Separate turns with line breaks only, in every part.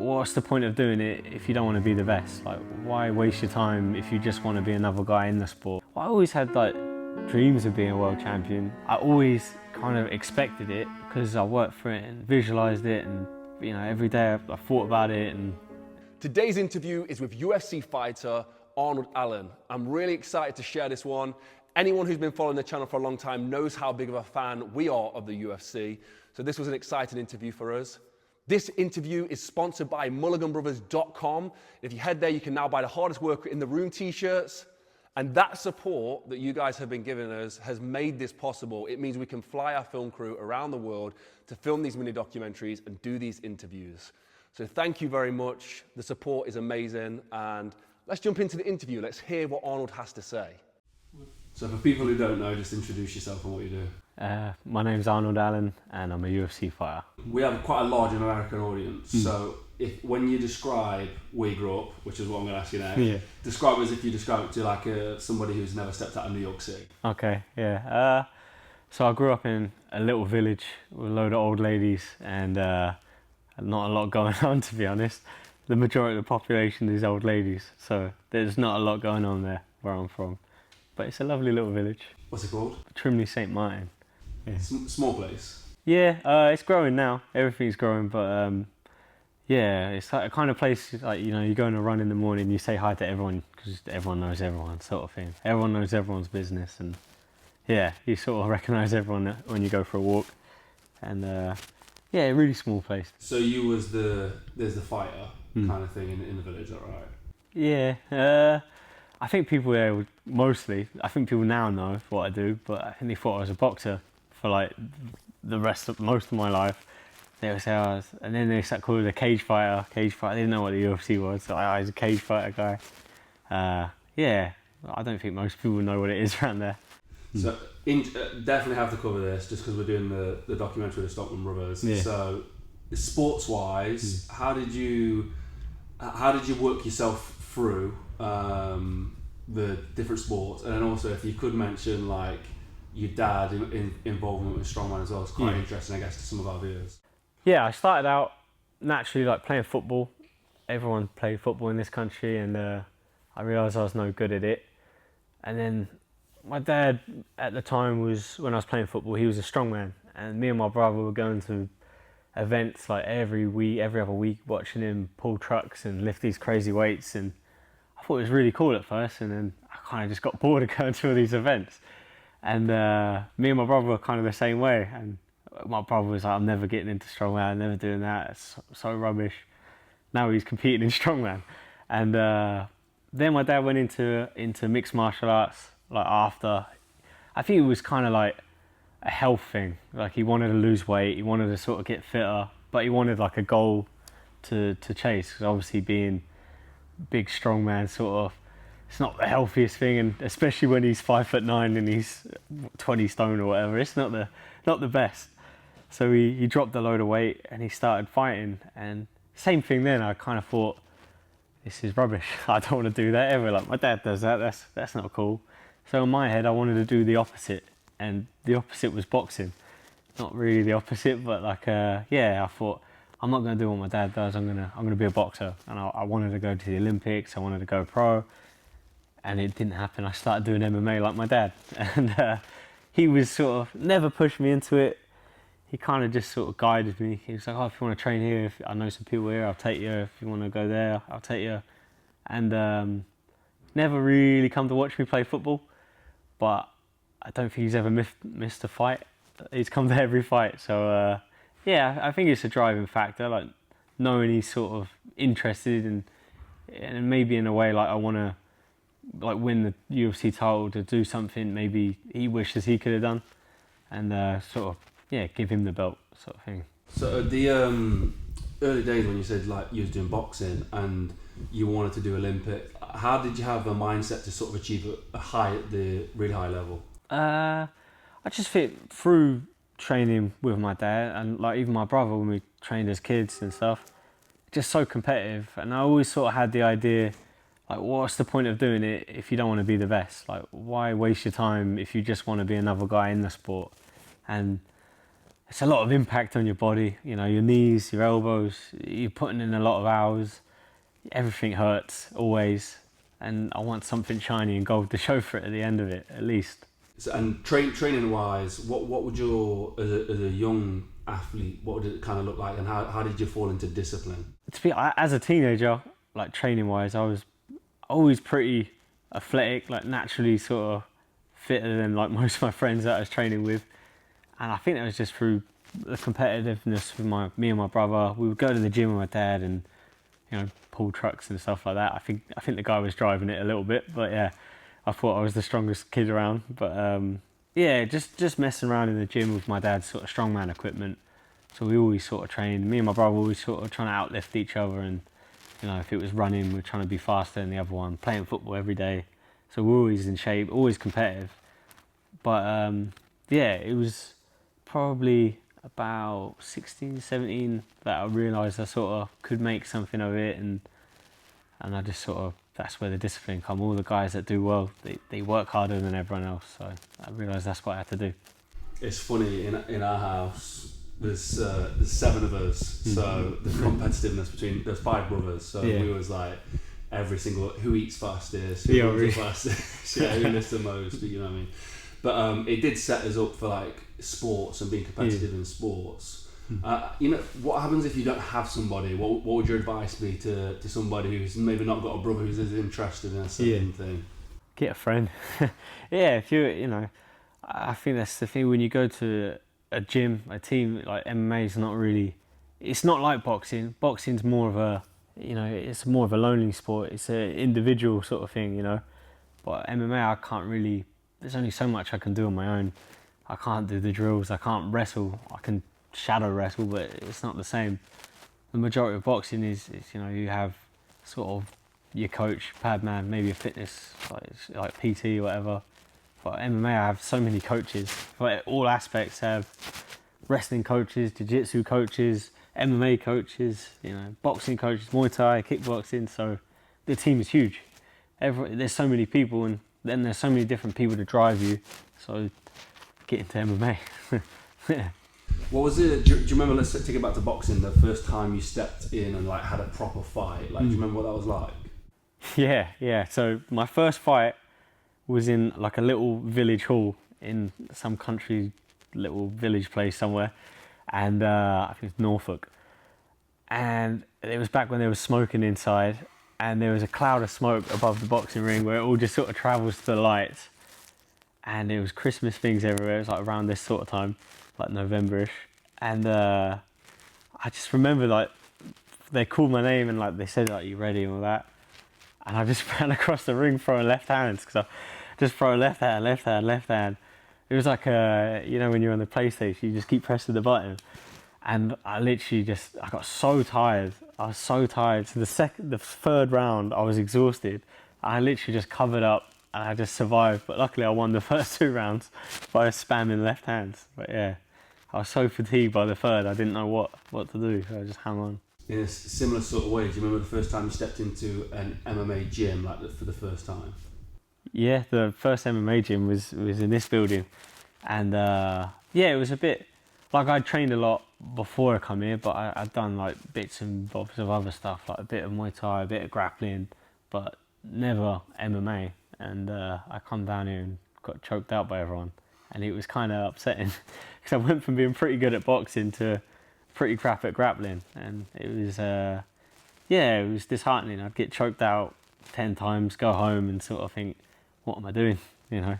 Like, what's the point of doing it if you don't want to be the best? Like, why waste your time if you just want to be another guy in the sport? I always had like dreams of being a world champion. I always kind of expected it because I worked for it and visualised it, and every day I thought about it. And
today's interview is with UFC fighter Arnold Allen. I'm really excited to share this one. Anyone who's been following the channel for a long time knows how big of a fan we are of the UFC. So this was an exciting interview for us. This interview is sponsored by Mulliganbrothers.com. If you head there, you can now buy the hardest worker in the room t-shirts. And that support that you guys have been giving us has made this possible. It means we can fly our film crew around the world to film these mini documentaries and do these interviews. So thank you very much. The support is amazing. And let's jump into the interview. Let's hear what Arnold has to say.
So for people who don't know, just introduce yourself and what you do.
My name's Arnold Allen and I'm a UFC fighter.
We have quite a large American audience, so when you describe where you grew up, which is what I'm going to ask you now, describe it as if you describe it to like somebody who's never stepped out of New York City.
Okay, yeah. So I grew up in a little village with a load of old ladies and not a lot going on, to be honest. The majority of the population is old ladies, so there's not a lot going on there where I'm from. But it's a lovely little village.
What's it called?
Trimley St. Martin. Yeah.
Small place?
Yeah, it's growing now. Everything's growing, but yeah, it's like a kind of place, like, you go on a run in the morning, you say hi to everyone, because everyone knows everyone, sort of thing. Everyone knows everyone's business, and yeah, you sort of recognise everyone when you go for a walk. And yeah, really small place.
So you was there's the fighter kind of thing in the village, is that right?
Yeah, I think people there would I think people now know what I do, but I think they thought I was a boxer for like most of my life. They would say I was, and then they start calling it a cage fighter. They didn't know what the UFC was, so I was a cage fighter guy. Yeah, I don't think most people know what it is around there.
So definitely have to cover this just because we're doing the documentary with the Mulligan Brothers. Yeah. So sports-wise, how did you work yourself through the different sports, and then also if you could mention like your dad involvement with strongman as well. It's quite interesting, I guess, to some of our viewers. Yeah,
I started out naturally like playing football. Everyone played football in this country, and I realised I was no good at it. And then my dad at the time when I was playing football, he was a strongman, and me and my brother were going to events like every other week, watching him pull trucks and lift these crazy weights, and I thought it was really cool at first, and then I kind of just got bored of going to all these events. And me and my brother were kind of the same way, and my brother was like, I'm never getting into strongman, I'm never doing that, it's so rubbish. Now he's competing in strongman. And then my dad went into mixed martial arts, like after, I think it was kind of like a health thing. Like he wanted to lose weight, he wanted to sort of get fitter, but he wanted like a goal to chase, because obviously being big strong man sort of, it's not the healthiest thing, and especially when he's 5'9" and he's 20 stone or whatever, it's not the best. So he dropped a load of weight and he started fighting, and same thing then, I kind of thought, this is rubbish, I don't want to do that ever, like my dad does that, that's not cool. So in my head I wanted to do the opposite, and the opposite was boxing. Not really the opposite, but like yeah, I thought, I'm not going to do what my dad does, I'm going to be a boxer. And I wanted to go to the Olympics, I wanted to go pro, and it didn't happen. I started doing MMA like my dad, and he was sort of, never pushed me into it. He kind of just sort of guided me. He was like, oh, if you want to train here, if I know some people here, I'll take you. If you want to go there, I'll take you. And never really come to watch me play football, but I don't think he's ever missed a fight. He's come to every fight, so yeah, I think it's a driving factor, like knowing he's sort of interested, and maybe in a way like I want to like win the UFC title, to do something maybe he wishes he could have done, and sort of give him the belt, sort of thing.
So the early days when you said like you was doing boxing and you wanted to do Olympic, how did you have a mindset to sort of achieve the really high level? I
just think through training with my dad, and like even my brother when we trained as kids and stuff, just so competitive, and I always sort of had the idea, like, what's the point of doing it if you don't want to be the best? Like, why waste your time if you just want to be another guy in the sport? And it's a lot of impact on your body. You know, your knees, your elbows. You're putting in a lot of hours. Everything hurts always, and I want something shiny and gold to show for it at the end of it, at least.
So, and training wise, what would your as a young athlete, what would it kind of look like, and how did you fall into discipline?
As a teenager, like training wise, I was always pretty athletic, like naturally sort of fitter than like most of my friends that I was training with, and I think that was just through the competitiveness with me and my brother. We would go to the gym with my dad and, you know, pull trucks and stuff like that. I think the guy was driving it a little bit, but yeah, I thought I was the strongest kid around. But yeah, just messing around in the gym with my dad's sort of strongman equipment. So we always sort of trained. Me and my brother always sort of trying to outlift each other, and you know, if it was running, we're trying to be faster than the other one. Playing football every day, so we're always in shape, always competitive. But yeah, it was probably about 16, 17 that I realised I sort of could make something of it, and I just sort of, that's where the discipline come. All the guys that do well, they work harder than everyone else, so I realised that's what I had to do.
It's funny, in our house there's 7 of us, so the competitiveness between, there's 5 brothers, so we was like every single, who eats fastest, who runs the fastest, who lifts the most, you know what I mean. But it did set us up for like sports and being competitive in sports. You know, what happens if you don't have somebody? What would your advice be to somebody who's maybe not got a brother who's as interested in a certain thing?
Get a friend. Yeah, if you know, I think that's the thing when you go to a gym, a team, like MMA is not really, it's not like boxing. Boxing's more of a, you know, it's more of a lonely sport. It's an individual sort of thing, you know. But MMA, I can't really, there's only so much I can do on my own. I can't do the drills, I can't wrestle. I can shadow wrestle, but it's not the same. The majority of boxing is you know, you have sort of your coach, pad man, maybe a fitness, like PT or whatever. But MMA, I have so many coaches. For all aspects, I have wrestling coaches, jiu-jitsu coaches, MMA coaches, you know, boxing coaches, Muay Thai, kickboxing. So the team is huge. There's so many people, and then there's so many different people to drive you. So get into MMA. Yeah.
What was it? Do you remember? Let's take it back to boxing. The first time you stepped in and like had a proper fight. Like, do you remember what that was like?
Yeah. So my first fight was in like a little village hall in some country, little village place somewhere, and I think it's Norfolk. And it was back when there was smoking inside, and there was a cloud of smoke above the boxing ring where it all just sort of travels to the lights. And it was Christmas things everywhere. It was like around this sort of time, like November-ish. And I just remember like they called my name and like they said like, "You ready?" and all that. And I just ran across the ring throwing left hands, because I just throw left hand. It was like you know, when you're on the PlayStation, you just keep pressing the button. And I literally I got so tired. I was so tired. So the third round, I was exhausted. I literally just covered up and I just survived. But luckily I won the first 2 rounds by spamming left hands. But yeah, I was so fatigued by the third, I didn't know what to do. So I just hung on.
In a similar sort of way, do you remember the first time you stepped into an MMA gym, like for the first time?
Yeah, the first MMA gym was in this building. And yeah, it was a bit, like I'd trained a lot before I come here, but I'd done like bits and bobs of other stuff, like a bit of Muay Thai, a bit of grappling, but never MMA. And I come down here and got choked out by everyone. And it was kind of upsetting, because I went from being pretty good at boxing to pretty crap at grappling. And it was, yeah, it was disheartening. I'd get choked out 10 times, go home and sort of think, what am I doing, you know?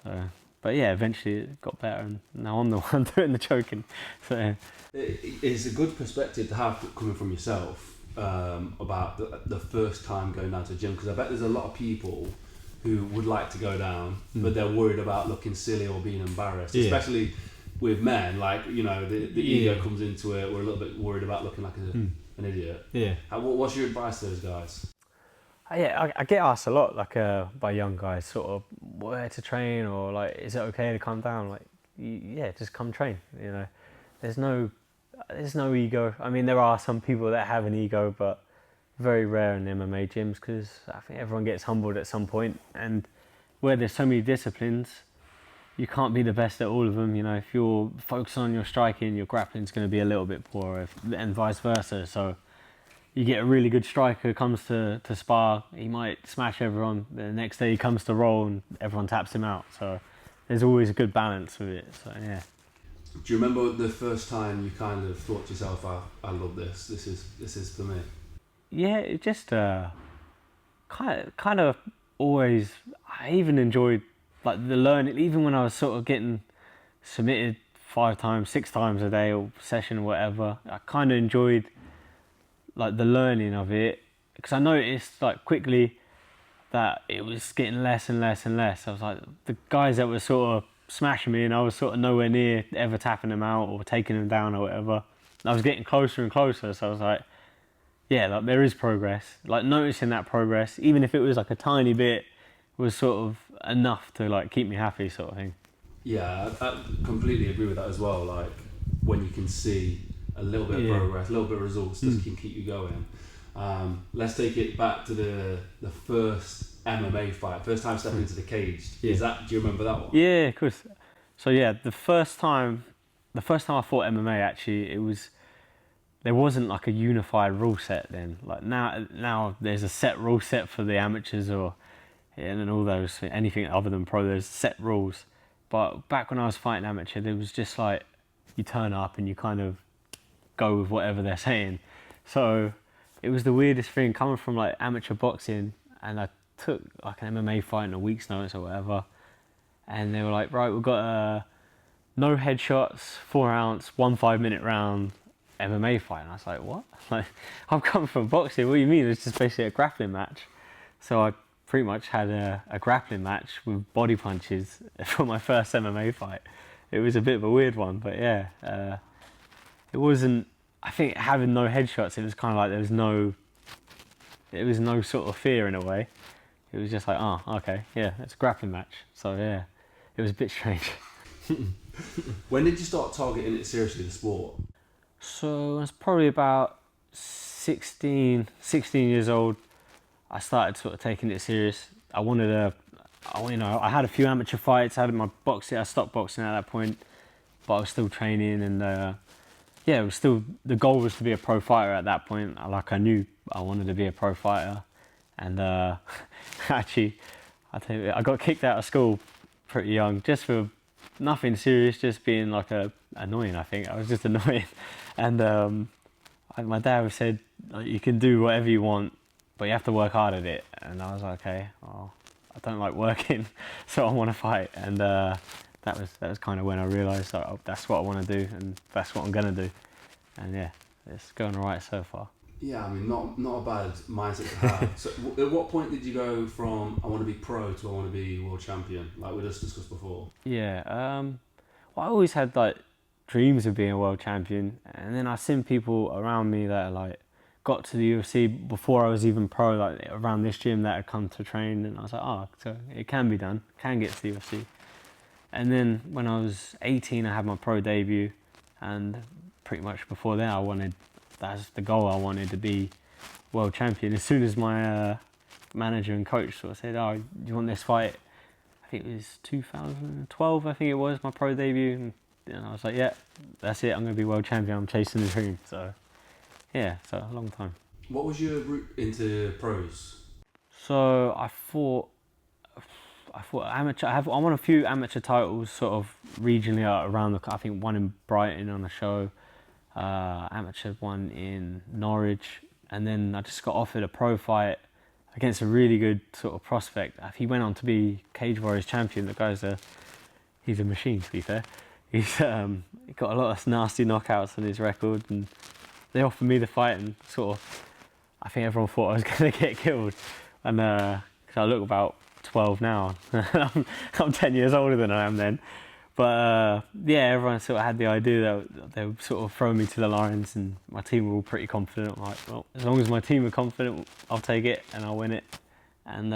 So, but yeah, eventually it got better, and now I'm the one doing the choking. So
it's a good perspective to have coming from yourself about the first time going down to a gym, because I bet there's a lot of people who would like to go down, but they're worried about looking silly or being embarrassed, especially with men. Like, you know, the ego comes into it. We're a little bit worried about looking like an idiot. Yeah. What's your advice to those guys?
Yeah, I get asked a lot, like by young guys, sort of where to train, or like, is it okay to come down? Like, yeah, just come train. You know, there's no ego. I mean, there are some people that have an ego, but very rare in MMA gyms, because I think everyone gets humbled at some point. And where there's so many disciplines, you can't be the best at all of them. You know, if you're focusing on your striking, your grappling's going to be a little bit poorer, and vice versa. So you get a really good striker comes to spar, he might smash everyone. The next day he comes to roll and everyone taps him out. So there's always a good balance with it. So yeah.
Do you remember the first time you kind of thought to yourself, I love this. This is for me.
Yeah, it just kind of always. I even enjoyed like the learning, even when I was sort of getting submitted 5 times, 6 times a day or session or whatever. I kind of enjoyed like the learning of it, because I noticed like quickly that it was getting less and less and less. I was like, the guys that were sort of smashing me and I was sort of nowhere near ever tapping them out or taking them down or whatever. I was getting closer and closer, so I was like, yeah, like there is progress. Like noticing that progress, even if it was like a tiny bit, was sort of enough to like keep me happy, sort of thing.
Yeah, I completely agree with that as well. Like when you can see a little bit of progress, a little bit of results, just can keep you going. Let's take it back to the first MMA fight, first time stepping into the cage. Do you remember that one?
Yeah, of course. So yeah, the first time I fought MMA, actually, there wasn't like a unified rule set then. Like now there's a set rule set for the amateurs and then all those, anything other than pro, there's set rules. But back when I was fighting amateur, there was just like, you turn up and you kind of go with whatever they're saying. So it was the weirdest thing coming from like amateur boxing, and I took like an MMA fight in a week's notice or whatever, and they were like, right, we've got no headshots, 4 ounce, 1 5-minute round MMA fight. And I was like, what? Like, I'm coming from boxing, what do you mean? It's just basically a grappling match. So I pretty much had a grappling match with body punches for my first MMA fight. It was a bit of a weird one, but yeah, it wasn't, I think having no headshots, it was kind of like there was no sort of fear in a way. It was just like, oh, okay, yeah, it's a grappling match. So yeah, it was a bit strange.
When did you start targeting it seriously, the sport?
So I was probably about 16 years old. I started sort of taking it serious. I had a few amateur fights. I had my boxing. I stopped boxing at that point, but I was still training, and it was still, the goal was to be a pro fighter at that point. Like I knew I wanted to be a pro fighter, and actually, I got kicked out of school pretty young, just for nothing serious, just being like annoying. I think I was just annoying, and my dad said, like, you can do whatever you want, but you have to work hard at it. And I was like, okay, well, I don't like working, so I want to fight. And that was kind of when I realised that that's what I want to do, and that's what I'm gonna do. And yeah, it's going alright so far.
Yeah, I mean, not a bad mindset to have. So at what point did you go from I want to be pro to I want to be world champion, like we just discussed before?
Yeah, well, I always had like dreams of being a world champion, and then I seen people around me that like got to the UFC before I was even pro, like around this gym that had come to train, and I was like, oh, so it can be done, can get to the UFC. And then when I was 18, I had my pro debut, and pretty much before that, that's the goal, I wanted to be world champion. As soon as my manager and coach sort of said, oh, do you want this fight? I think it was 2012, I think it was, my pro debut, and I was like, yeah, that's it, I'm going to be world champion, I'm chasing the dream. So yeah, so a long time.
What was your route into pros?
So I fought amateur. I won a few amateur titles, sort of regionally around I think one in Brighton on a show, amateur one in Norwich, and then I just got offered a pro fight against a really good sort of prospect. He went on to be Cage Warriors champion. The guy's he's a machine, to be fair. He's got a lot of nasty knockouts on his record, and they offered me the fight, and sort of, I think everyone thought I was going to get killed, and cause I look about 12 now. I'm 10 years older than I am then, but yeah, everyone sort of had the idea that they would sort of throw me to the lions, and my team were all pretty confident. I'm like, well, as long as my team are confident, I'll take it and I'll win it. And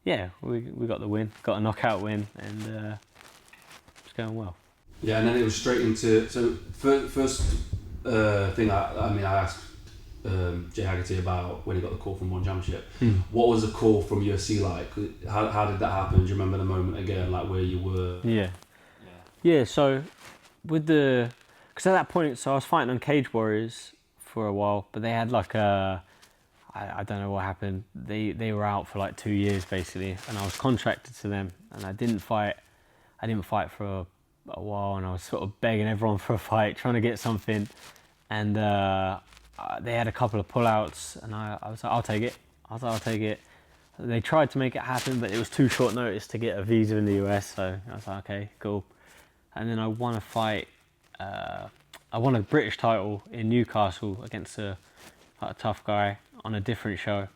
yeah, we got the win, got a knockout win, and it's going well.
Yeah, and then it was straight into, so first thing I asked Jay Haggerty about when he got the call from One Championship. What was the call from UFC like? How did that happen? Do you remember the moment again, like where you were?
Yeah. So with the, because at that point, so I was fighting on Cage Warriors for a while, but they had like I don't know what happened. They were out for like 2 years basically, and I was contracted to them, and I didn't fight for a while, and I was sort of begging everyone for a fight, trying to get something, and they had a couple of pullouts, and I was like, I'll take it. They tried to make it happen, but it was too short notice to get a visa in the US, so I was like, okay, cool. And then I won a fight. I won a British title in Newcastle against a tough guy on a different show,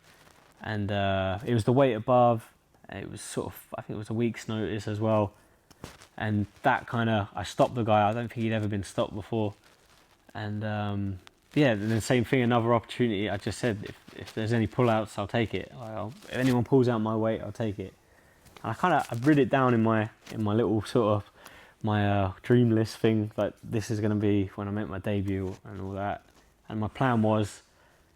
and it was the weight above. It was sort of, I think it was a week's notice as well, and that kind of, I stopped the guy. I don't think he'd ever been stopped before, and and the same thing, another opportunity. I just said, if there's any pullouts, I'll take it. If anyone pulls out my weight, I'll take it. And I've written it down in my little sort of my dream list thing, like this is going to be when I make my debut and all that. And my plan was,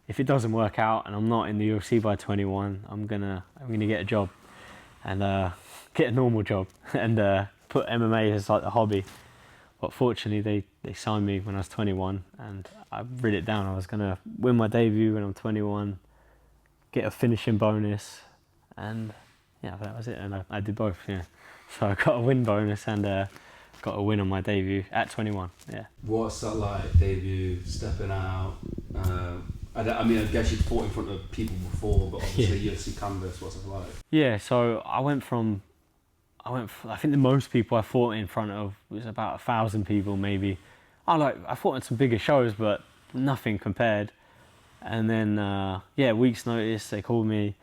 if it doesn't work out and I'm not in the UFC by 21, I'm gonna get a job and get a normal job and put MMA as like a hobby. But fortunately, they signed me when I was 21, and I wrote it down. I was gonna win my debut when I'm 21, get a finishing bonus, and yeah, that was it. And I did both. Yeah, so I got a win bonus and got a win on my debut at 21. Yeah.
What's that like? Debut, stepping out. I mean, I guess you'd fought in front of people before, but obviously UFC canvas. What's it like?
Yeah, so I think the most people I fought in front of was about 1,000 people maybe. I fought in some bigger shows, but nothing compared. And then week's notice, they called me.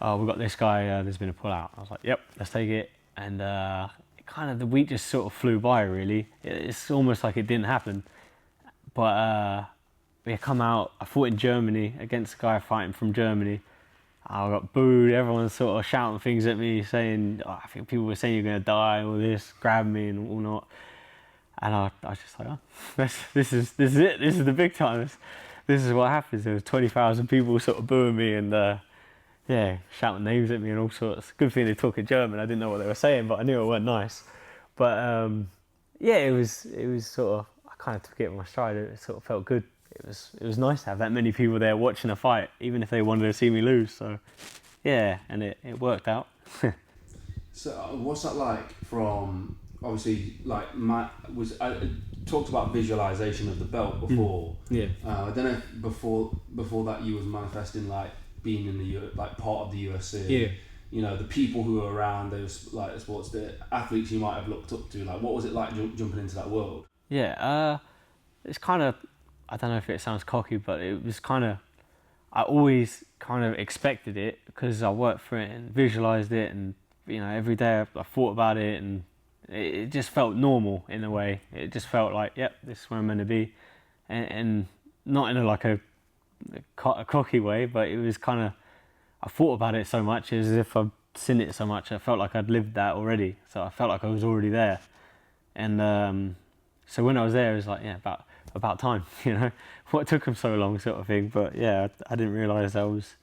Oh, we've got this guy. There's been a pullout. I was like, yep, let's take it. And the week just sort of flew by. Really, it's almost like it didn't happen. But we come out. I fought in Germany against a guy fighting from Germany. I got booed. Everyone's sort of shouting things at me, saying, I think people were saying you're going to die, all this, grab me and all not. And I was just like, this is it. This is the big time. This is what happens. There was 20,000 people sort of booing me and shouting names at me and all sorts. Good thing they talk in German. I didn't know what they were saying, but I knew it weren't nice. But it was sort of, I kind of took it in my stride. It sort of felt good. It was nice to have that many people there watching a fight, even if they wanted to see me lose. So, yeah, and it worked out.
So, what's that like from, obviously, like, I talked about visualization of the belt before.
Yeah.
I don't know if before that you was manifesting, like, being in like part of the UFC.
Yeah.
You know, the people who were around, those, like, the athletes you might have looked up to. Like, what was it like jumping into that world?
Yeah, it's kind of, I don't know if it sounds cocky, but it was kind of, I always kind of expected it because I worked for it and visualized it, and you know, every day I thought about it, and it just felt normal in a way. It just felt like, yep, this is where I'm meant to be, and not in a cocky way, but it was kind of, I thought about it so much, as if I've seen it so much, I felt like I'd lived that already, so I felt like I was already there, and so when I was there, it was like, yeah, about time, you know, what took them so long, sort of thing. But yeah, I didn't realise I was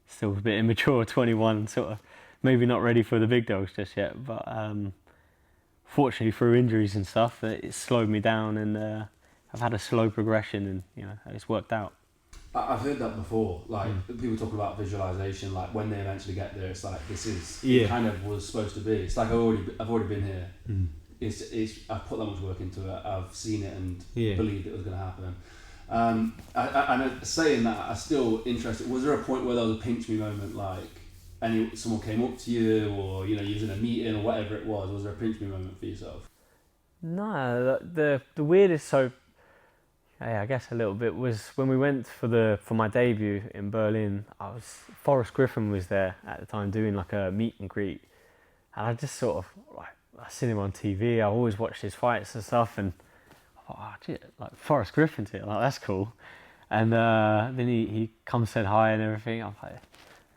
still a bit immature, 21, sort of maybe not ready for the big dogs just yet. But fortunately, through injuries and stuff, it slowed me down, and I've had a slow progression, and you know, it's worked out.
I've heard that before. Like people talk about visualization, like when they eventually get there, it's like this is it kind of was supposed to be. It's like I've already been here. It's I've put that much work into it. I've seen it and believed it was going to happen. And saying that, I'm still interested. Was there a point where there was a pinch me moment, like someone came up to you, or you know, you was in a meeting or whatever it was? Was there a pinch me moment for yourself?
No, the weirdest. So, yeah, I guess a little bit was when we went for my debut in Berlin. Forrest Griffin was there at the time doing like a meet and greet, and I just sort of like, I seen him on TV. I always watched his fights and stuff, and I thought, oh, gee, like Forrest Griffin's here, like that's cool. And then he come said hi and everything. I'm like,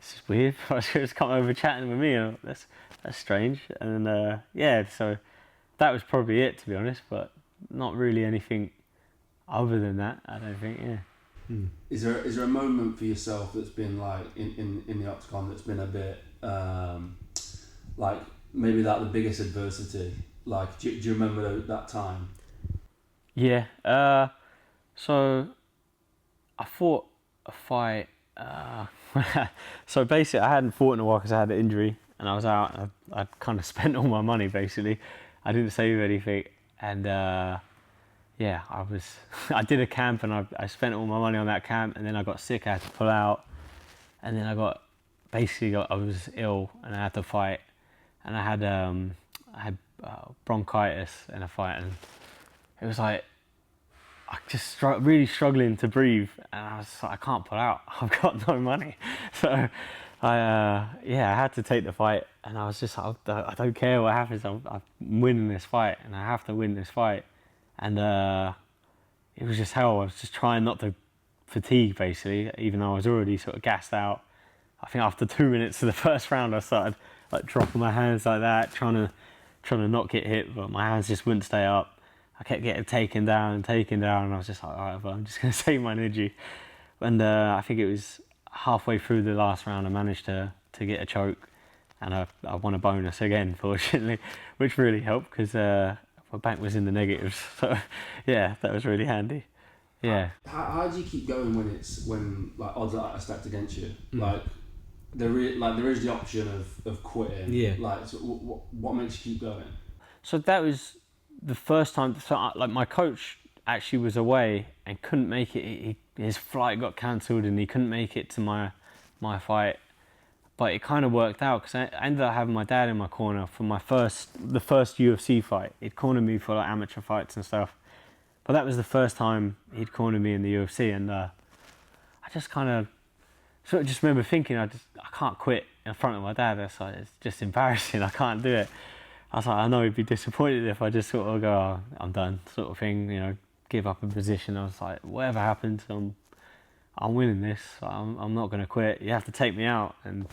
this is weird. Forrest Griffin's come over chatting with me. And that's strange. And so that was probably it, to be honest. But not really anything other than that, I don't think. Yeah.
Is there a moment for yourself that's been like in the octagon that's been a bit like maybe that the biggest adversity? Like, do you remember that time?
Yeah. So I fought a fight. So basically, I hadn't fought in a while because I had an injury, and I was out. And I'd kind of spent all my money basically. I didn't save anything, and yeah, I did a camp, and I spent all my money on that camp, and then I got sick. I had to pull out, and then I was ill, and I had to fight, and I had bronchitis in a fight, and it was like I just really struggling to breathe, and I was like, I can't pull out. I've got no money, so I had to take the fight, and I was just I don't care what happens. I'm winning this fight, and I have to win this fight, and it was just hell. I was just trying not to fatigue basically, even though I was already sort of gassed out. I think after 2 minutes of the first round, I started like dropping my hands like that, trying to not get hit, but my hands just wouldn't stay up. I kept getting taken down, and I was just like, all right, well, I'm just going to save my energy. And I think it was halfway through the last round, I managed to get a choke, and I won a bonus again, fortunately, which really helped because my bank was in the negatives. So yeah, that was really handy. Yeah.
How do you keep going when like odds are stacked against you? Like there is the option of quitting.
Yeah.
Like, so what makes you keep going?
So that was the first time. So like my coach actually was away and couldn't make it. His flight got cancelled and he couldn't make it to my fight. But it kind of worked out because I ended up having my dad in my corner for the first UFC fight. He'd cornered me for like amateur fights and stuff. But that was the first time he'd cornered me in the UFC, and I just kind of sort of just remember thinking I can't quit in front of my dad. It's just embarrassing. I can't do it. I was like, I know he'd be disappointed if I just sort of go, oh, I'm done, sort of thing, you know, give up a position. I was like, whatever happens, I'm winning this. I'm not going to quit. You have to take me out. And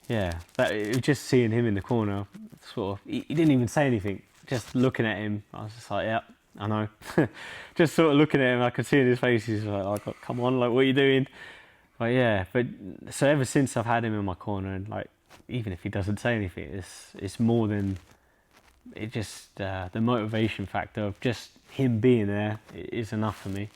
yeah, it was just seeing him in the corner, sort of, he didn't even say anything. Just looking at him, I was just like, yeah, I know. Just sort of looking at him, I could see in his face, he's like, oh, come on, like, what are you doing? But yeah, so ever since I've had him in my corner, and like, even if he doesn't say anything, it's more than it. Just the motivation factor of just him being there is enough for me.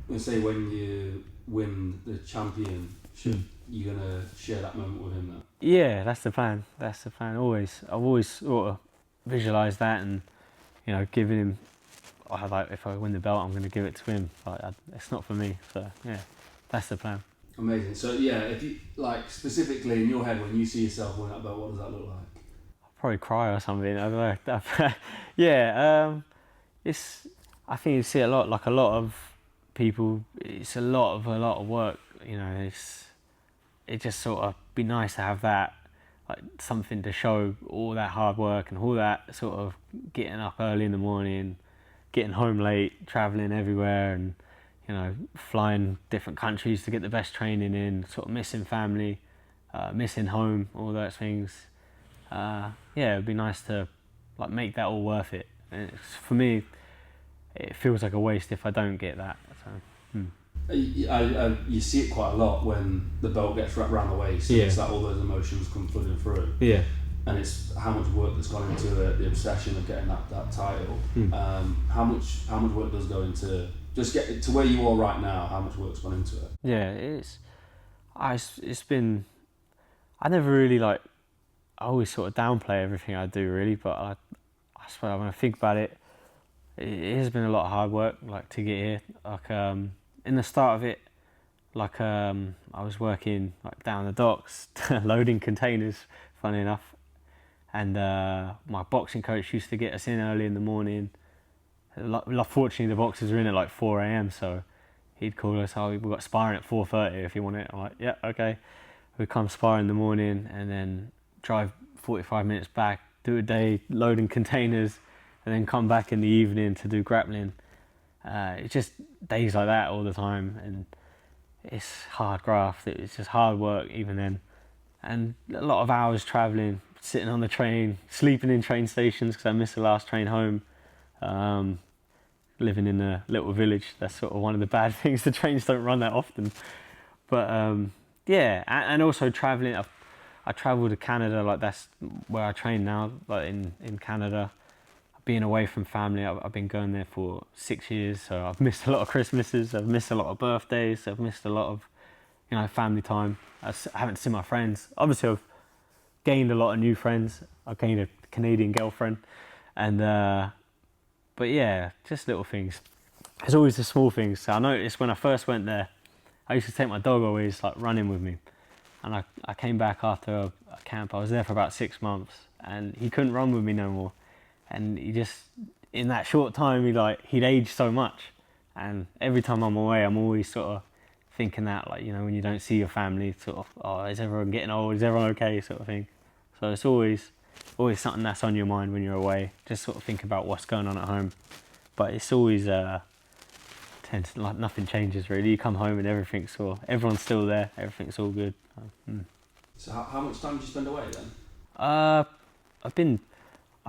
And say when you win the championship, you're gonna share that moment with him, then?
Yeah, that's the plan. I've always sort of visualised that, and you know, giving him. Like if I win the belt, I'm going to give it to him. Like it's not for me. So yeah, that's the plan.
Amazing. So yeah, if you like specifically in your head when you see yourself winning that belt, what does that look like?
I'll probably cry or something. I don't know. Yeah, I think you see a lot. Like a lot of people, it's a lot of work. You know, it just sort of be nice to have that, like something to show all that hard work and all that sort of getting up early in the morning, getting home late, travelling everywhere, and you know, flying different countries to get the best training in, sort of missing family, missing home, all those things. Yeah, it'd be nice to like make that all worth it. And for me, it feels like a waste if I don't get that. So,
you see it quite a lot when the belt gets wrapped around the waist. Yeah. It's like all those emotions come flooding through.
Yeah.
And it's how much work that's gone into the obsession of getting that title. How much work does go into just get to where you are right now? How much work's gone into it?
Yeah, it's been. I never really like. I always sort of downplay everything I do, really, but I suppose when I think about it, it has been a lot of hard work, like to get here. Like in the start of it, like I was working like down the docks, loading containers. Funny enough. And my boxing coach used to get us in early in the morning. Fortunately, the boxers were in at like 4 a.m, so he'd call us, oh, we've got sparring at 4:30 if you want it. I'm like, yeah, okay. We'd come spar in the morning and then drive 45 minutes back, do a day loading containers, and then come back in the evening to do grappling. It's just days like that all the time, and it's hard graft. It's just hard work even then. And a lot of hours travelling, sitting on the train, sleeping in train stations because I missed the last train home. living in a little village. That's sort of one of the bad things. The trains don't run that often. But yeah, and also traveling. I travel to Canada, like that's where I train now, like in Canada. Being away from family, I've been going there for 6 years, so I've missed a lot of Christmases, I've missed a lot of birthdays, I've missed a lot of, family time. I haven't seen my friends. Obviously, I've gained a lot of new friends. I've gained a Canadian girlfriend, and but yeah, just little things. There's always the small things. So I noticed when I first went there, I used to take my dog always like running with me, and I came back after a camp. I was there for about 6 months, and he couldn't run with me no more. And he just, in that short time, he'd aged so much. And every time I'm away, I'm always sort of thinking that, like, when you don't see your family, sort of, oh, is everyone getting old? Is everyone okay? Sort of thing. So it's always something that's on your mind when you're away. Just sort of think about what's going on at home. But it's always, like nothing changes really. You come home and everyone's still there. Everything's all good.
So how much time did you spend away then?
I've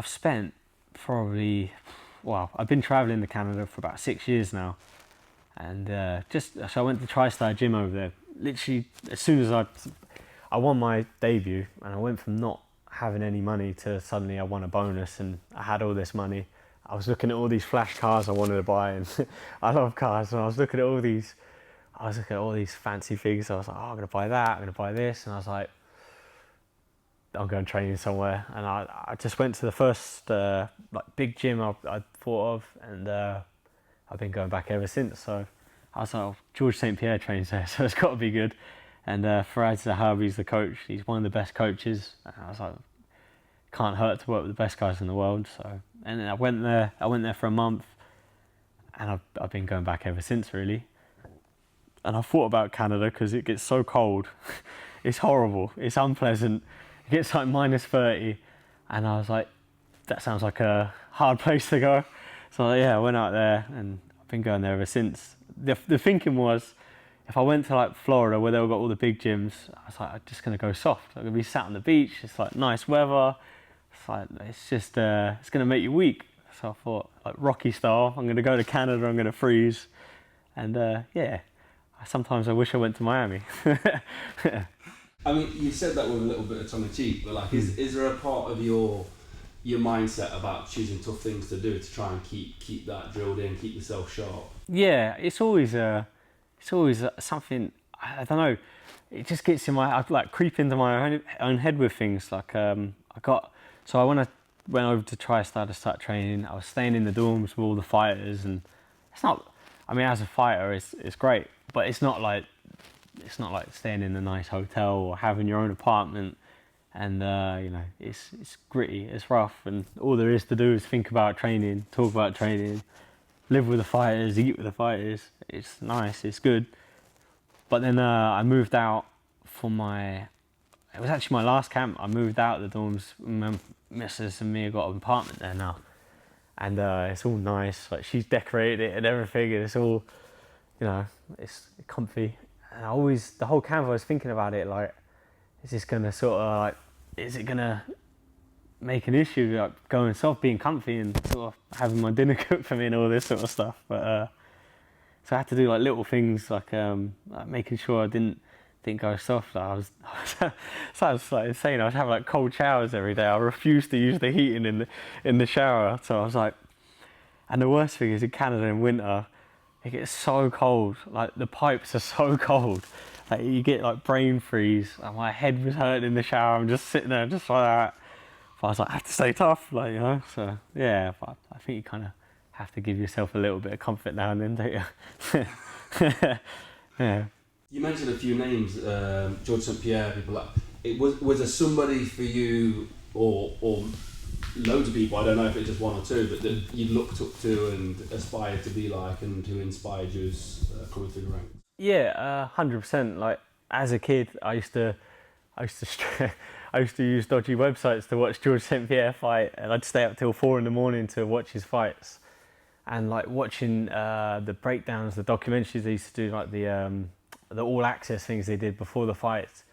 spent probably, I've been travelling to Canada for about 6 years now, and so I went to TriStar Gym over there. Literally, as soon as I won my debut, and I went from not having any money to suddenly I won a bonus, and I had all this money. I was looking at all these flash cars I wanted to buy, and I love cars, and I was looking at all these fancy things. I was like, oh, I'm gonna buy that, I'm gonna buy this, and I was like, I'm going training somewhere, and I just went to the first big gym I thought of, and I've been going back ever since. So I was like, oh, George St. Pierre trains there, so it's got to be good. And Faraz Zahabi's the coach. He's one of the best coaches. And I was like, can't hurt to work with the best guys in the world. So, and then I went there for a month, and I've been going back ever since really. And I thought about Canada because it gets so cold. It's horrible. It's unpleasant. It gets like -30, and I was like, that sounds like a hard place to go. So yeah, I went out there, and I've been going there ever since. The thinking was, if I went to like Florida where they've got all the big gyms, I was like, I'm just gonna go soft. I'm gonna be sat on the beach. It's like nice weather. It's just it's gonna make you weak. So I thought, like Rocky style, I'm gonna go to Canada. I'm gonna freeze, and yeah. Sometimes I wish I went to Miami.
I mean, you said that with a little bit of tongue in cheek, but like, is there a part of your mindset about choosing tough things to do to try and keep that drilled in, keep yourself sharp?
Yeah, it's always something. I don't know. It just gets in I like creep into my own head with things. Like when I went over to TriStar to start training, I was staying in the dorms with all the fighters, and it's not. I mean, as a fighter, it's great, but it's not like staying in a nice hotel or having your own apartment, and it's gritty, it's rough, and all there is to do is think about training, talk about training, live with the fighters, eat with the fighters. It's nice, it's good. But then I moved out it was actually my last camp. I moved out of the dorms. My missus and me have got an apartment there now, and it's all nice. Like, she's decorated it and everything, and it's all, it's comfy. And the whole camp I was thinking about it, like, is this gonna is it gonna make an issue, like going soft, being comfy, and sort of having my dinner cooked for me and all this sort of stuff. But so I had to do like little things, like making sure I didn't go soft. Sounds like insane. I was having like cold showers every day. I refused to use the heating in the shower. So I was like, and the worst thing is in Canada in winter, it gets so cold. Like, the pipes are so cold. Like, you get like brain freeze. And my head was hurting in the shower. I'm just sitting there just like that. But I was like, I have to stay tough, like, So yeah, but I think you kind of have to give yourself a little bit of comfort now and then, don't you? Yeah.
You mentioned a few names, George St. Pierre, people like. Was there somebody for you, or loads of people, I don't know if it's just one or two, but that you looked up to and aspired to be like, and who inspired you as coming through the ranks?
Yeah, 100%. Like, as a kid, I used to use dodgy websites to watch George St. Pierre fight, and I'd stay up till 4 a.m. to watch his fights. And like watching the breakdowns, the documentaries they used to do, like the all access things they did before the fights.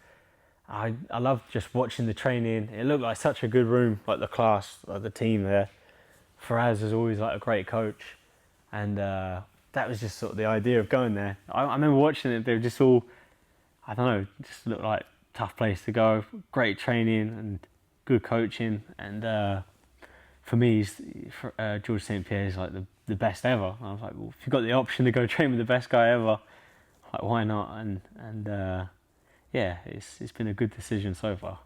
I loved just watching the training. It looked like such a good room, like the class, like the team there. Faraz is always like a great coach. and that was just sort of the idea of going there. I remember watching it. They were just all, I don't know, just looked like tough place to go. Great training and good coaching, and for me, George St. Pierre is like the best ever. And I was like, well, if you've got the option to go train with the best guy ever, like why not? And yeah, it's been a good decision so far.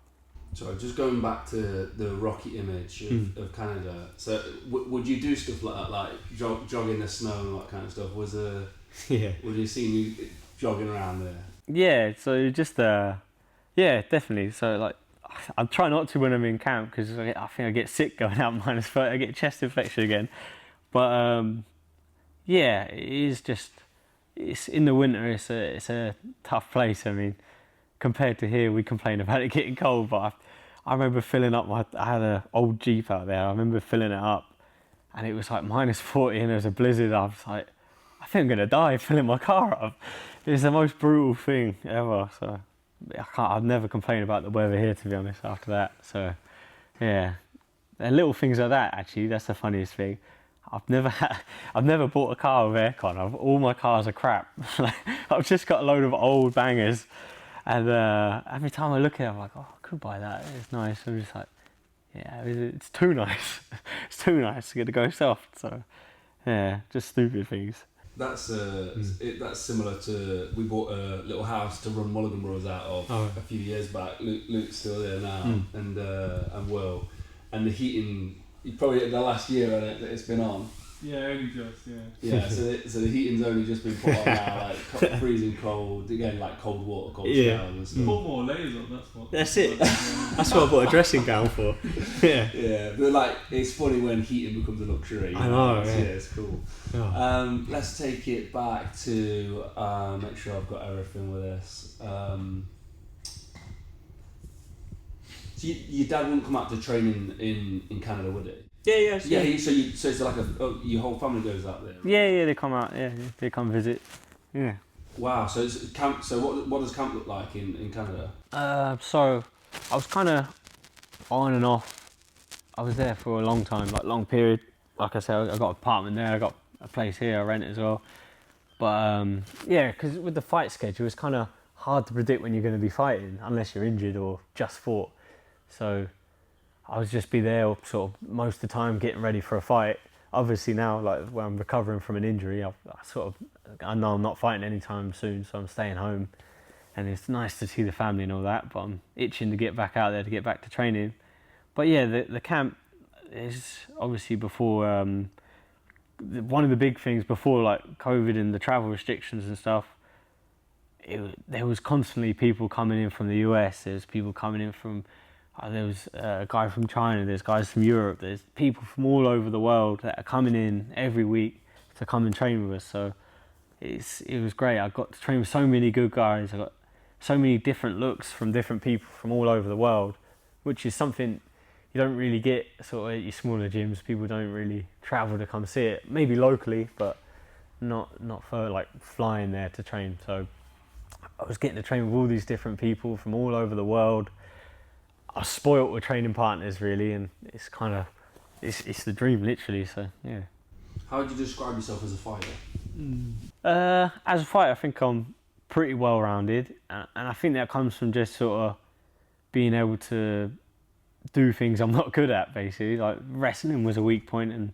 So just going back to the rocky image of Canada. So would you do stuff like that, like jog in the snow and all that kind of stuff? Would you see you jogging around there?
Yeah, so just yeah, definitely. So like, I try not to when I'm in camp because I think I get sick going out -30. I get chest infection again. But yeah, it is just, it's in the winter. It's a tough place. I mean, compared to here, we complain about it getting cold, but I remember filling up I had an old Jeep out there. I remember filling it up, and it was like -40, and there was a blizzard. I was like, I think I'm gonna die filling my car up. It was the most brutal thing ever. So I've never complained about the weather here, to be honest, after that. So yeah, and little things like that, actually, that's the funniest thing. I've never bought a car with aircon. All my cars are crap. I've just got a load of old bangers, and every time I look at it, I'm like, oh, I could buy that. It's nice. I'm just like, yeah, it's too nice. It's too nice to get to go soft. So yeah, just stupid things.
That's that's similar to, we bought a little house to run Mulliganbrothers out of a few years back. Luke's still there now, and Will, and the heating, probably the last year that it's been on.
Yeah, only just, yeah.
Yeah, so the heating's only just been put on now, like freezing cold, again, like cold water, cold showers and stuff.
Put more layers on, that's what.
That's it. That's what I bought a dressing gown for. Yeah.
Yeah, but like, it's funny when heating becomes a luxury.
I know,
yeah. It's cool. Oh. Let's take it back to, make sure I've got everything with this. So your dad wouldn't come out to training in Canada, would he?
Yeah.
So it's like your whole family goes out there.
Yeah, they come out. Yeah, they come visit. Yeah.
Wow. So it's camp. So what does camp look like in Canada?
So I was kind of on and off. I was there for a long time, like long period. Like I said, I got an apartment there. I got a place here. I rent it as well. But yeah, because with the fight schedule, it's kind of hard to predict when you're going to be fighting unless you're injured or just fought. So I would just be there sort of most of the time getting ready for a fight. Obviously now, like when I'm recovering from an injury, I know I'm not fighting anytime soon, so I'm staying home. And it's nice to see the family and all that, but I'm itching to get back out there, to get back to training. But yeah, the camp is obviously before, one of the big things before like COVID and the travel restrictions and stuff, there was constantly people coming in from the US, there's people coming in from, there was a guy from China, there's guys from Europe, there's people from all over the world that are coming in every week to come and train with us. So it was great. I got to train with so many good guys. I got so many different looks from different people from all over the world, which is something you don't really get sort of at your smaller gyms. People don't really travel to come see it. Maybe locally, but not for like flying there to train. So I was getting to train with all these different people from all over the world. I was spoilt with training partners really, and it's kind of, it's the dream literally, so yeah.
How would you describe yourself as a fighter?
As a fighter, I think I'm pretty well rounded, and I think that comes from just sort of being able to do things I'm not good at basically. Like wrestling was a weak point, and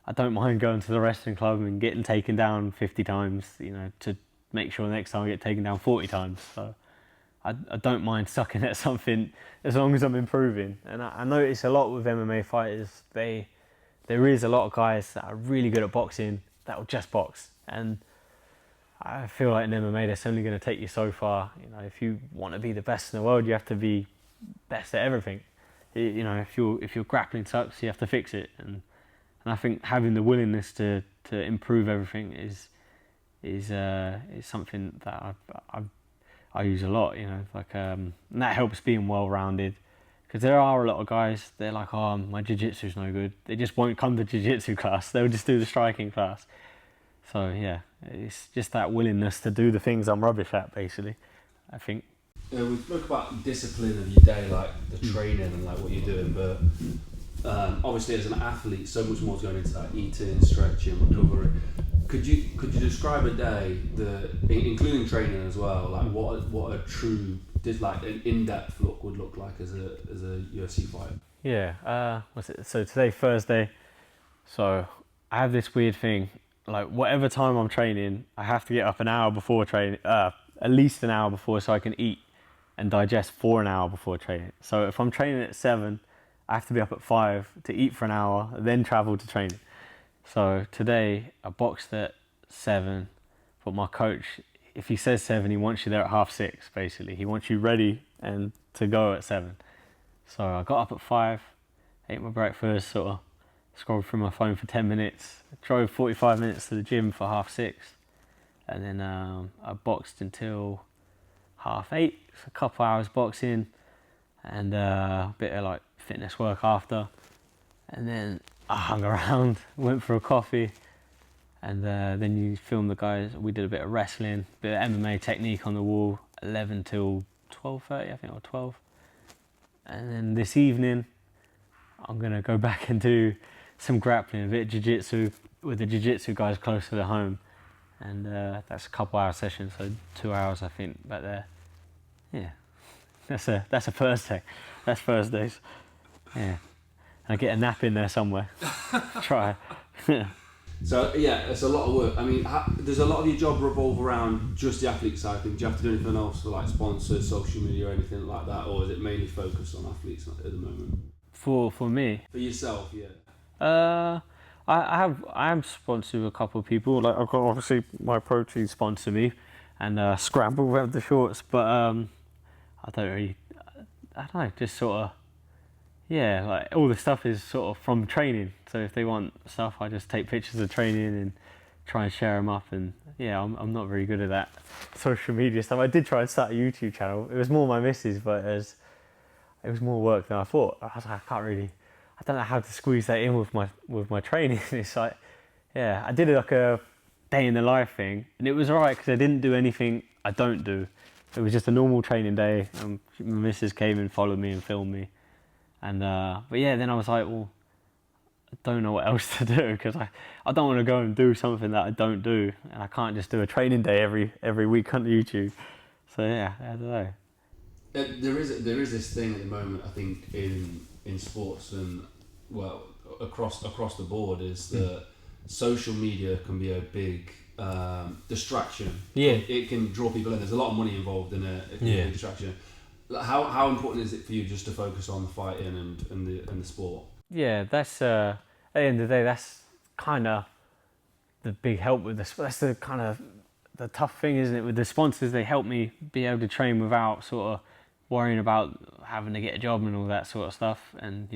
I don't mind going to the wrestling club and getting taken down 50 times, you know, to make sure next time I get taken down 40 times. So I don't mind sucking at something as long as I'm improving. And I notice a lot with MMA fighters, there is a lot of guys that are really good at boxing that will just box. And I feel like in MMA that's only going to take you so far. You know, if you want to be the best in the world, you have to be best at everything. You know, if your grappling sucks, you have to fix it. And I think having the willingness to improve everything is something that I use a lot, you know, like, and that helps being well-rounded, because there are a lot of guys, they're like, oh, my jiu-jitsu's no good. They just won't come to jiu-jitsu class. They'll just do the striking class. So yeah, it's just that willingness to do the things I'm rubbish at, basically, I think.
We spoke about discipline of your day, like the training and like what you're doing, but obviously as an athlete, so much more is going into that eating, stretching, recovery. Could you describe a day, including training as well, like what a true, like an in-depth look would look like as a UFC fighter?
Yeah. So today Thursday. So I have this weird thing. Like whatever time I'm training, I have to get up an hour before training. At least an hour before, so I can eat and digest for an hour before training. So if I'm training at 7, I have to be up at 5 to eat for an hour, then travel to training. So today I boxed at 7, but my coach, if he says 7, he wants you there at 6:30, basically. He wants you ready and to go at 7. So I got up at 5, ate my breakfast, sort of scrolled through my phone for 10 minutes, drove 45 minutes to the gym for 6:30, and then I boxed until 8:30, so a couple hours boxing, and a bit of like fitness work after, and then I hung around, went for a coffee, and then you film the guys. We did a bit of wrestling, a bit of MMA technique on the wall, 11 till 12:30, I think, or 12. And then this evening, I'm gonna go back and do some grappling, a bit of jiu-jitsu with the jiu-jitsu guys closer to home, and that's a couple hour session, so 2 hours I think back there. Yeah, that's a Thursday. That's Thursdays. Yeah, I get a nap in there somewhere. Try.
So yeah, it's a lot of work. I mean, does a lot of your job revolve around just the athlete side of things? Do you have to do anything else for like sponsors, social media, or anything like that, or is it mainly focused on athletes at the moment?
For me.
For yourself, yeah.
I am sponsored with a couple of people. Like I've got obviously my protein sponsor me, and Scramble with the shorts. But I don't know, just sort of, yeah, like all the stuff is sort of from training. So if they want stuff, I just take pictures of training and try and share them up. And yeah, I'm not very good at that social media stuff. I did try and start a YouTube channel. It was more my missus, but it was more work than I thought. I was like, I don't know how to squeeze that in with my training. It's like, yeah, I did like a day in the life thing, and it was alright because I didn't do anything I don't do. It was just a normal training day. My missus came and followed me and filmed me, and but yeah, then I was like, well, I don't know what else to do because I don't want to go and do something that I don't do, and I can't just do a training day every week on YouTube. So yeah, I don't know.
There is this thing at the moment, I think, in sports and well across the board, is that social media can be a big distraction.
Yeah,
it can draw people in. There's a lot of money involved in it. It can be a distraction. How important is it for you just to focus on the fighting and the sport?
Yeah, that's at the end of the day, that's kind of the big help with this. That's the kind of the tough thing, isn't it? With the sponsors, they help me be able to train without sort of worrying about having to get a job and all that sort of stuff, and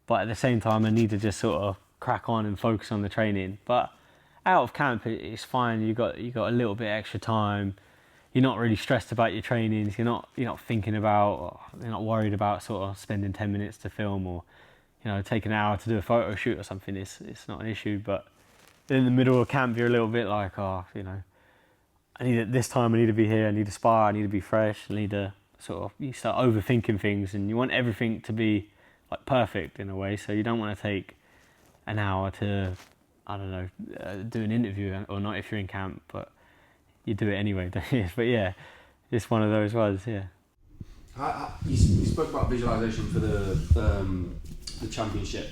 but at the same time I need to just sort of crack on and focus on the training. But out of camp it's fine. You got a little bit extra time. You're not really stressed about your trainings. You're not thinking about, you're not worried about sort of spending 10 minutes to film, or taking an hour to do a photo shoot or something. It's not an issue. But in the middle of camp you're a little bit like, I need it this time, I need to be here, I need to spar, I need to be fresh, I need to you start overthinking things, and you want everything to be like perfect in a way, so you don't want to take an hour to, I don't know, do an interview, or not if you're in camp, but you do it anyway. But yeah, it's one of those ones, yeah.
You spoke about visualization for the championship.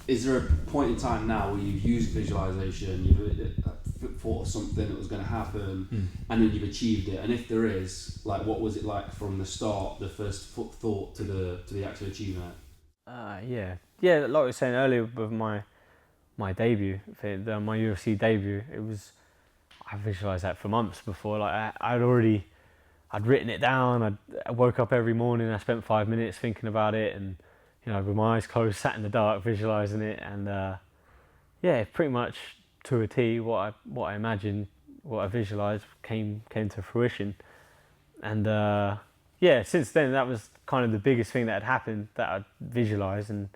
Is there a point in time now where you've used visualization, you've thought of something that was going to happen, and then you've achieved it? And if there is, like, what was it like from the start, the first thought to the actual achievement?
Yeah. Like I was saying earlier with my debut, my UFC debut, I visualized that for months before. Like I'd written it down. I woke up every morning. I spent 5 minutes thinking about it, and with my eyes closed, sat in the dark, visualizing it, and pretty much to a T, what I imagined, what I visualized came to fruition. And since then, that was kind of the biggest thing that had happened, that I visualized and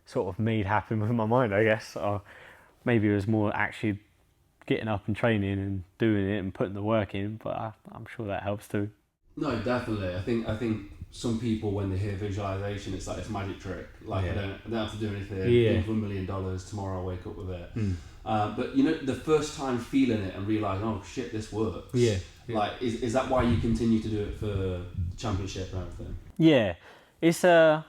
sort of made happen with my mind, I guess. Or maybe it was more actually getting up and training and doing it and putting the work in, but I'm sure that helps too.
No, definitely. I think some people, when they hear visualization, it's like this magic trick. Like I don't have to do anything. Give $1 million tomorrow. I'll wake up with it. But you know, the first time feeling it and realizing, oh shit, this works. Like, is that why you continue to do it for championship and everything?
Yeah, it's a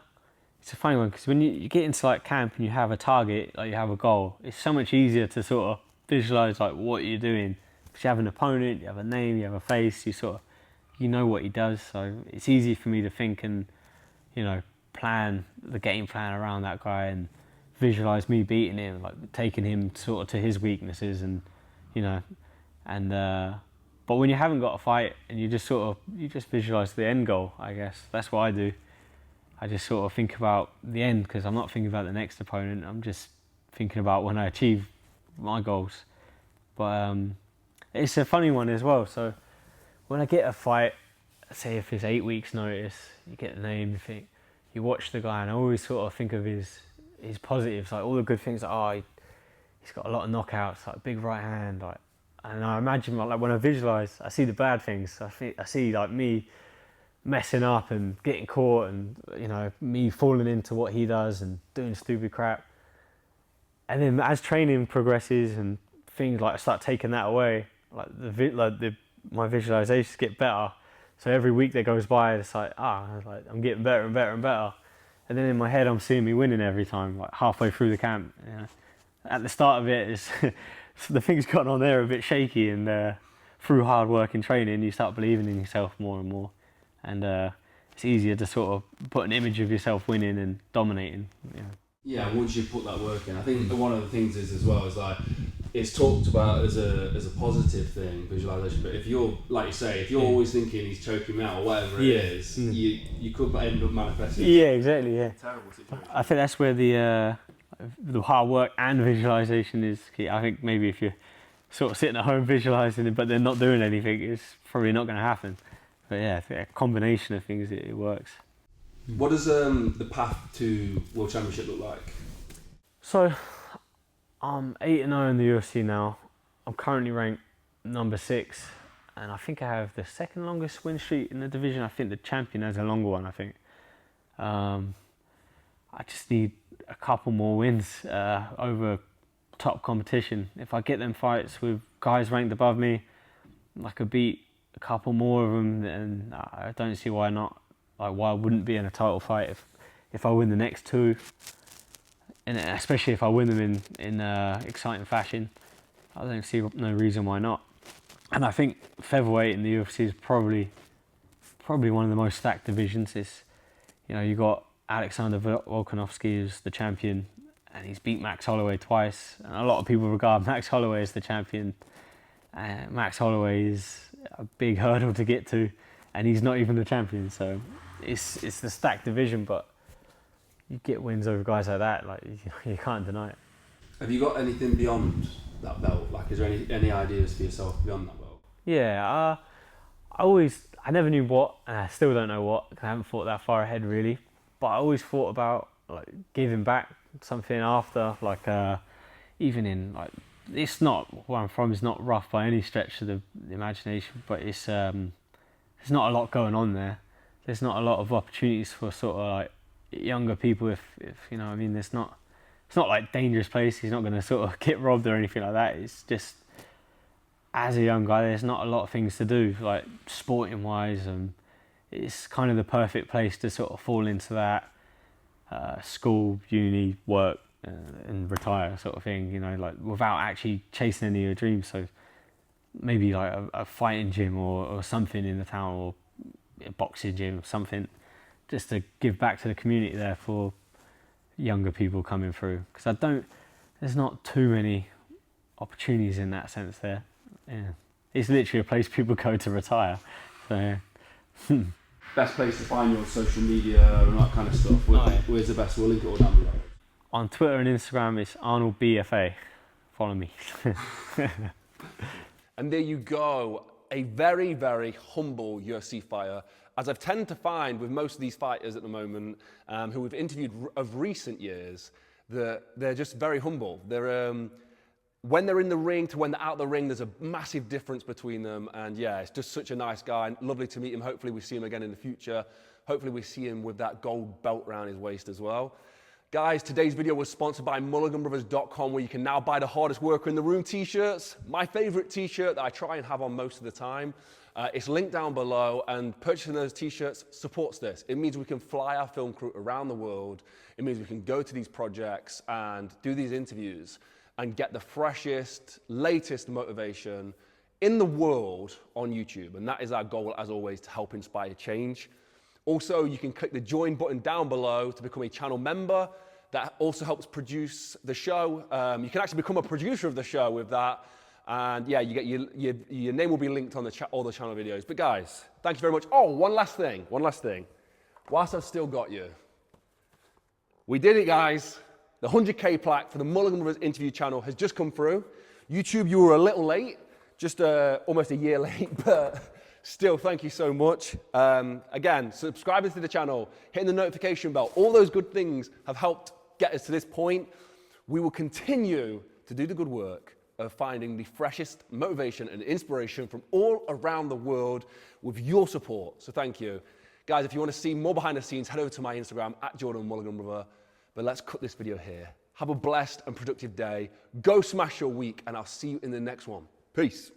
funny one, because when you get into like camp and you have a target, like you have a goal, it's so much easier to sort of visualize like what you're doing. Because you have an opponent, you have a name, you have a face, you know what he does. So it's easy for me to think and, you know, plan the game plan around that guy and visualize me beating him, like taking him sort of to his weaknesses, and you know, and but when you haven't got a fight and you just visualize the end goal, I guess that's what I do. I just sort of think about the end, because I'm not thinking about the next opponent. I'm just thinking about when I achieve my goals. But it's a funny one as well. So when I get a fight, say if it's 8 weeks notice, you get the name, you watch the guy, and I always sort of think of his positives, like all the good things, like, he's got a lot of knockouts, like big right hand, like, and I imagine like when I visualize, I see the bad things. I see like me messing up and getting caught, and you know, me falling into what he does and doing stupid crap. And then as training progresses and things like I start taking that away, like my visualizations get better. So every week that goes by, it's like I'm getting better and better and better. And then in my head, I'm seeing me winning every time, like halfway through the camp. You know? At the start of it, the things got on there a bit shaky, and through hard work and training, you start believing in yourself more and more. And it's easier to sort of put an image of yourself winning and dominating. You know?
Yeah, once you put that work in, I think one of the things is as well is like, it's talked about as a positive thing, visualization. But if you're, like you say, if you're always thinking he's choking me out or whatever it is, you could end up manifesting.
Yeah, exactly. Yeah.
Terrible situation.
I think that's where the hard work and visualization is key. I think maybe if you're sort of sitting at home visualizing it, but they're not doing anything, it's probably not going to happen. But yeah, I think a combination of things, it works.
What does the path to World Championship look like?
So, I'm 8-0 in the UFC now. I'm currently ranked number 6, and I think I have the second longest win streak in the division. I think the champion has a longer one, I think. I just need a couple more wins over top competition. If I get them fights with guys ranked above me, I could beat a couple more of them, then I don't see why not. Like, why I wouldn't be in a title fight if I win the next 2, and especially if I win them in exciting fashion. I don't see no reason why not. And I think featherweight in the UFC is probably one of the most stacked divisions. It's, you know, you got Alexander Volkanovski who's the champion, and he's beat Max Holloway twice. And a lot of people regard Max Holloway as the champion. Max Holloway is a big hurdle to get to, and he's not even the champion. So it's the stacked division, but you get wins over guys like that, like you can't deny it.
Have you got anything beyond that belt? Like, is there any ideas for yourself beyond that belt?
Yeah, I never knew what, and I still don't know what, because I haven't thought that far ahead really. But I always thought about like giving back something after, like even in like, it's not, where I'm from is not rough by any stretch of the imagination, but it's there's not a lot going on there. There's not a lot of opportunities for sort of like younger people, if you know what I mean. It's not like dangerous place. He's not going to sort of get robbed or anything like that. It's just, as a young guy, there's not a lot of things to do, like sporting wise, and it's kind of the perfect place to sort of fall into that school, uni, work, and retire sort of thing, you know, like without actually chasing any of your dreams. So maybe like a fighting gym or something in the town, or a boxing gym, something, just to give back to the community there for younger people coming through, because there's not too many opportunities in that sense there. Yeah, it's literally a place people go to retire. So yeah.
Best place to find your social media and that kind of stuff. Where's the best? We'll link it all down below.
On Twitter and Instagram, it's Arnold BFA. Follow me.
And there you go, a very, very humble UFC fighter, as I've tended to find with most of these fighters at the moment who we've interviewed of recent years, that they're just very humble. when they're in the ring to when they're out the ring, there's a massive difference between them. And yeah, it's just such a nice guy. Lovely to meet him. Hopefully we see him again in the future. Hopefully we see him with that gold belt around his waist as well. Guys, today's video was sponsored by Mulliganbrothers.com, where you can now buy the hardest worker in the room t-shirts. My favorite t-shirt that I try and have on most of the time. It's linked down below, and purchasing those t-shirts supports this. It means we can fly our film crew around the world. It means we can go to these projects and do these interviews and get the freshest, latest motivation in the world on YouTube. And that is our goal, as always, to help inspire change. Also, you can click the join button down below to become a channel member. That also helps produce the show. You can actually become a producer of the show with that. And yeah, you get your name will be linked on all the channel videos. But guys, thank you very much. Oh, one last thing. Whilst I've still got you. We did it, guys. The 100K plaque for the Mulligan Brothers interview channel has just come through. YouTube, you were a little late, just almost a year late, but still, thank you so much. Again, subscribing to the channel, hitting the notification bell, all those good things have helped get us to this point. We will continue to do the good work of finding the freshest motivation and inspiration from all around the world with your support. So thank you. Guys, if you want to see more behind the scenes, head over to my Instagram, @JordanMulliganBrother. But let's cut this video here. Have a blessed and productive day. Go smash your week, and I'll see you in the next one. Peace.